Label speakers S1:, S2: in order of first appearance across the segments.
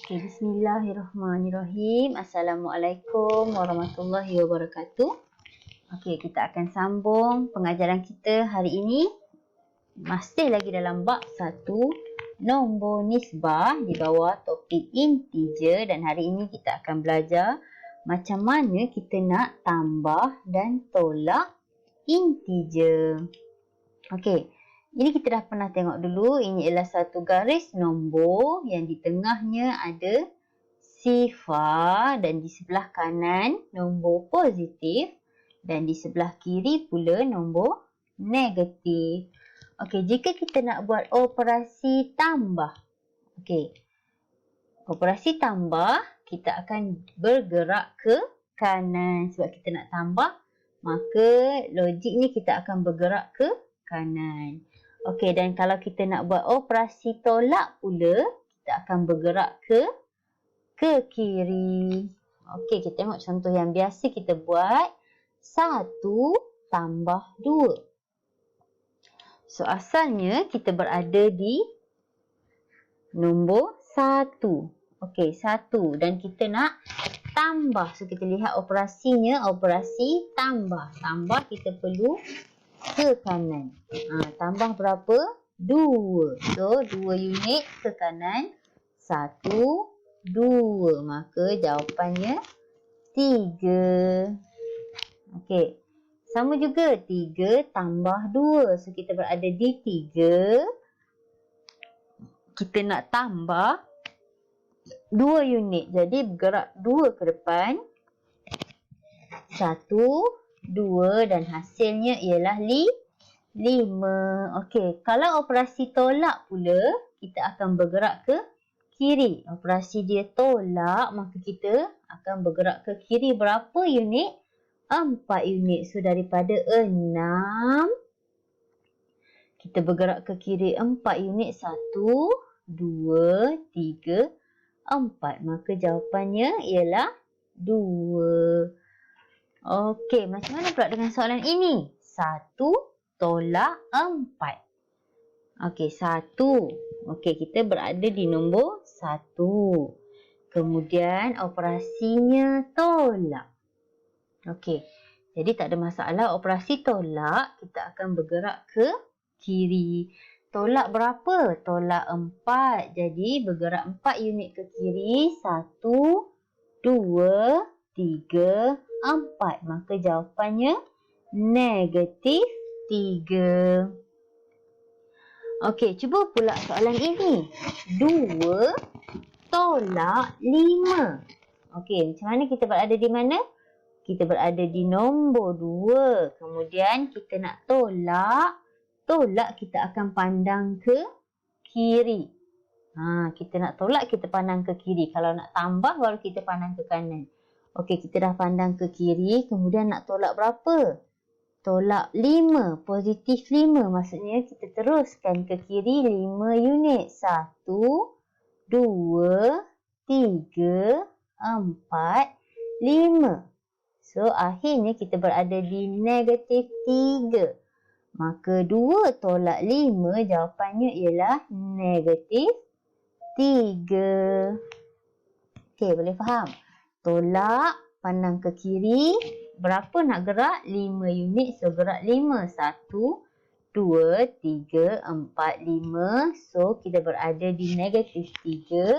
S1: Okay, bismillahirrahmanirrahim. Assalamualaikum warahmatullahi wabarakatuh. Okay, kita akan sambung pengajaran kita hari ini. Masih lagi dalam bab 1, nombor nisbah di bawah topik integer. Dan hari ini kita akan belajar macam mana kita nak tambah dan tolak integer. Okay. Ini kita dah pernah tengok dulu. Ini ialah satu garis nombor yang di tengahnya ada sifar dan di sebelah kanan nombor positif dan di sebelah kiri pula nombor negatif. Okey, jika kita nak buat operasi tambah. Okey. Operasi tambah, kita akan bergerak ke kanan sebab kita nak tambah. Maka logiknya kita akan bergerak ke kanan. Okey, dan kalau kita nak buat operasi tolak pula, kita akan bergerak ke kiri. Okey, kita tengok contoh yang biasa kita buat. 1 tambah 2. So, asalnya kita berada di nombor 1. Okey, 1. Dan kita nak tambah. So, kita lihat operasinya, operasi tambah. Tambah kita perlu ke kanan. Tambah berapa? 2. So, 2 unit ke kanan. 1, 2. Maka jawapannya 3. Okey. Sama juga 3 tambah 2. So, kita berada di 3. Kita nak tambah 2 unit. Jadi, bergerak 2 ke depan. 1, 2 dan hasilnya ialah 5. Okey, kalau operasi tolak pula, kita akan bergerak ke kiri. Operasi dia tolak, maka kita akan bergerak ke kiri berapa unit? 4 unit. So, daripada 6, kita bergerak ke kiri 4 unit. 1, 2, 3, 4. Maka jawapannya ialah 2. Okey, macam mana pula dengan soalan ini? 1 tolak 4. Okey, 1. Okey, kita berada di nombor 1. Kemudian operasinya tolak. Okey, jadi tak ada masalah. Operasi tolak, kita akan bergerak ke kiri. Tolak berapa? Tolak 4. Jadi bergerak 4 unit ke kiri. 1, 2, 3, 4. Maka jawapannya negatif 3. Okey, cuba pula soalan ini. 2 tolak 5. Okey, macam mana kita berada di mana? Kita berada di nombor 2. Kemudian kita nak tolak. Tolak kita akan pandang ke kiri. Kita nak tolak, kita pandang ke kiri. Kalau nak tambah, baru kita pandang ke kanan. Okey, kita dah pandang ke kiri. Kemudian nak tolak berapa? Tolak 5. Positif 5. Maksudnya kita teruskan ke kiri 5 unit. 1, 2, 3, 4, 5. So, akhirnya kita berada di negatif 3. Maka 2 tolak 5 jawapannya ialah negatif 3. Okey, boleh faham? Tolak, pandang ke kiri. Berapa nak gerak? 5 unit. So, gerak 5. 1, 2, 3, 4, 5. So, kita berada di negatif 3.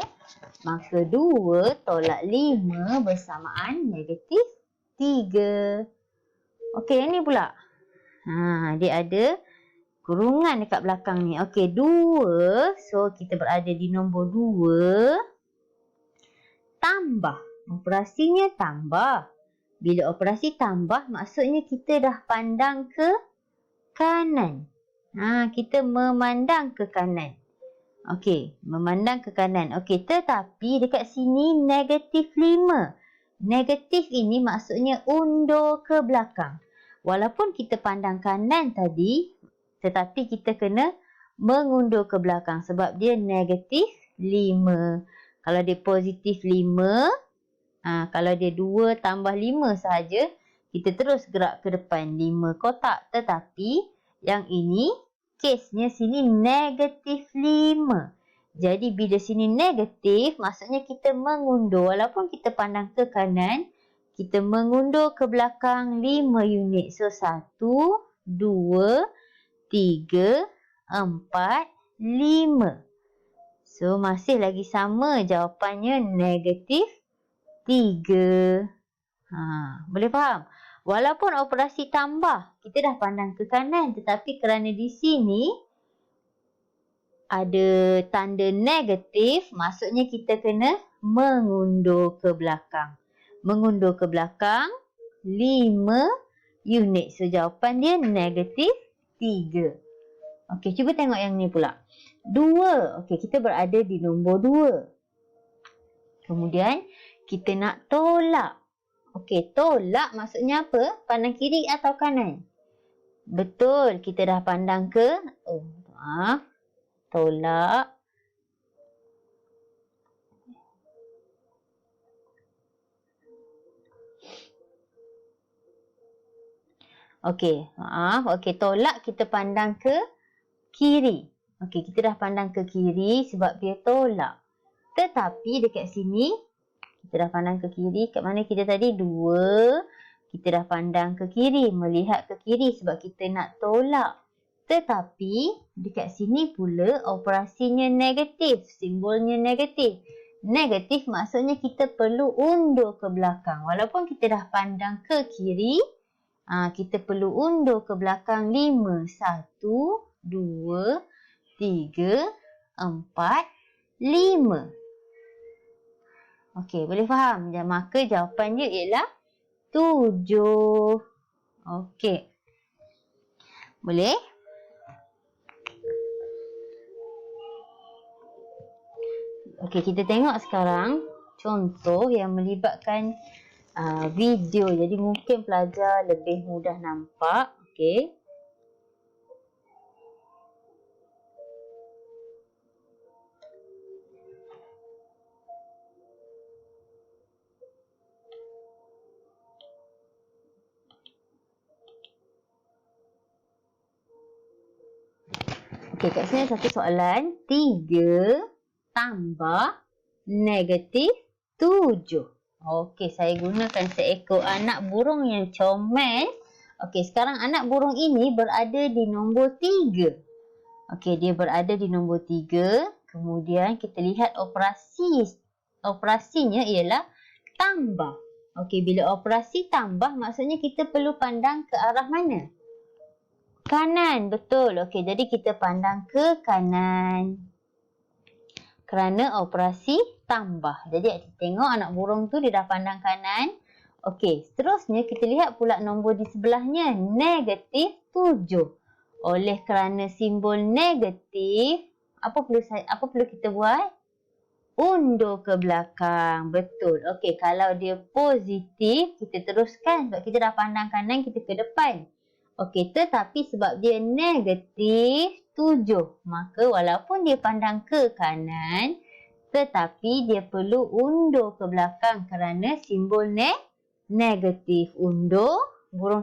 S1: Maka 2 tolak 5 bersamaan negatif 3. Okey, yang ni pula. Dia ada kurungan dekat belakang ni. Okey, 2. So, kita berada di nombor 2. Tambah. Operasinya tambah. Bila operasi tambah, maksudnya kita dah pandang ke kanan. Kita memandang ke kanan. Okey, memandang ke kanan. Okey, tetapi dekat sini negatif 5. Negatif ini maksudnya undur ke belakang. Walaupun kita pandang kanan tadi, tetapi kita kena mengundur ke belakang sebab dia negatif 5. Kalau dia positif 5, kalau dia 2 tambah 5 sahaja, kita terus gerak ke depan 5 kotak. Tetapi yang ini, kesnya sini negatif 5. Jadi bila sini negatif, maksudnya kita mengundur. Walaupun kita pandang ke kanan, kita mengundur ke belakang 5 unit. So 1, 2, 3, 4, 5. So masih lagi sama jawapannya negatif 3. Boleh faham? Walaupun operasi tambah, kita dah pandang ke kanan. Tetapi kerana di sini ada tanda negatif, maksudnya kita kena mengundur ke belakang. Mengundur ke belakang 5 unit. So jawapan dia negatif 3. Okey, cuba tengok yang ni pula. 2. Okey, kita berada di nombor 2. Kemudian kita nak tolak. Okey, tolak maksudnya apa? Pandang kiri atau kanan? Betul, kita dah pandang ke tolak. Okey, okey, tolak kita pandang ke kiri. Okey, kita dah pandang ke kiri sebab dia tolak. Tetapi dekat sini kita dah pandang ke kiri. Kat mana kita tadi? 2. Kita dah pandang ke kiri. Melihat ke kiri sebab kita nak tolak. Tetapi dekat sini pula operasinya negatif. Simbolnya negatif. Negatif maksudnya kita perlu undur ke belakang. Walaupun kita dah pandang ke kiri, kita perlu undur ke belakang 5. 1, 2, 3, 4, 5. Okey, boleh faham? Dan maka jawapan dia ialah 7. Okey. Boleh? Okey, kita tengok sekarang contoh yang melibatkan video. Jadi mungkin pelajar lebih mudah nampak. Okey. Okey, kat sini satu soalan. 3 tambah negatif 7. Okey, saya gunakan seekor anak burung yang comel. Okey, sekarang anak burung ini berada di nombor 3. Okey, dia berada di nombor 3. Kemudian kita lihat operasinya ialah tambah. Okey, bila operasi tambah maksudnya kita perlu pandang ke arah mana? Kanan, betul. Okey, jadi kita pandang ke kanan. Kerana operasi tambah. Jadi kita tengok anak burung tu dia dah pandang kanan. Okey, seterusnya kita lihat pula nombor di sebelahnya. Negatif 7. Oleh kerana simbol negatif, apa perlu kita buat? Undur ke belakang. Betul. Okey, kalau dia positif, kita teruskan. Sebab kita dah pandang kanan, kita ke depan. Okey, tetapi sebab dia negatif 7, maka walaupun dia pandang ke kanan, tetapi dia perlu undur ke belakang kerana simbol negatif. Undur.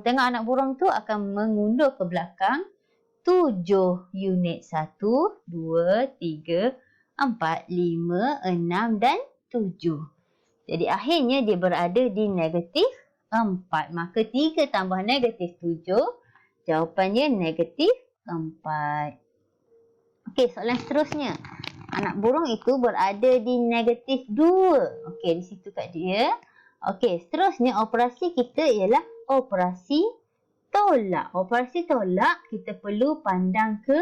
S1: Tengok anak burung tu akan mengundur ke belakang 7 unit. 1, 2, 3, 4, 5, 6 dan 7. Jadi akhirnya dia berada di negatif 4. Maka 3 tambah negatif 7. Jawapannya negatif 4. Okey, soalan seterusnya. Anak burung itu berada di negatif 2. Okey, di situ kat dia. Okey, seterusnya operasi kita ialah operasi tolak. Operasi tolak kita perlu pandang ke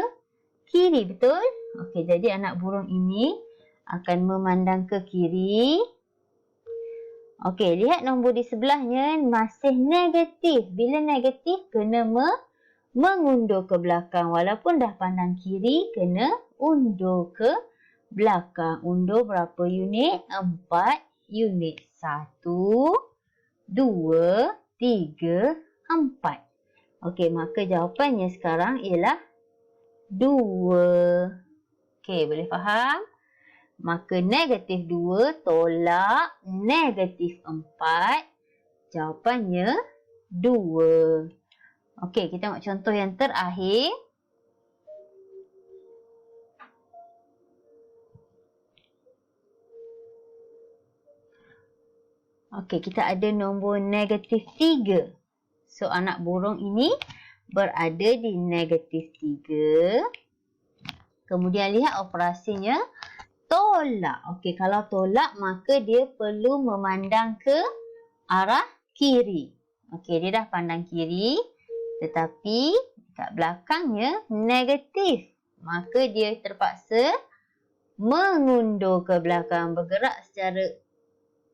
S1: kiri, betul? Okey, jadi anak burung ini akan memandang ke kiri. Okey, lihat nombor di sebelahnya masih negatif. Bila negatif, kena mengundur ke belakang. Walaupun dah pandang kiri, kena undur ke belakang. Undur berapa unit? 4 unit. 1, 2, 3, 4. Okey, maka jawapannya sekarang ialah 2. Okey, boleh faham? Maka negatif 2 tolak negatif 4. Jawapannya 2. Okey, kita tengok contoh yang terakhir. Okey, kita ada nombor negatif 3. So, anak burung ini berada di negatif 3. Kemudian lihat operasinya tolak. Okey, kalau tolak maka dia perlu memandang ke arah kiri. Okey, dia dah pandang kiri. Tetapi kat belakangnya negatif. Maka dia terpaksa mengundur ke belakang. Bergerak secara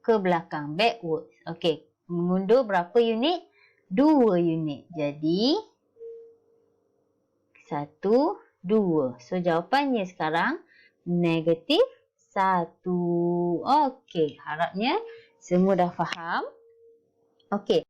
S1: ke belakang. Backwards. Okey, mengundur berapa unit? 2 unit. Jadi, 1, 2. So, jawapannya sekarang negatif 1. Okey, harapnya semua dah faham. Okey.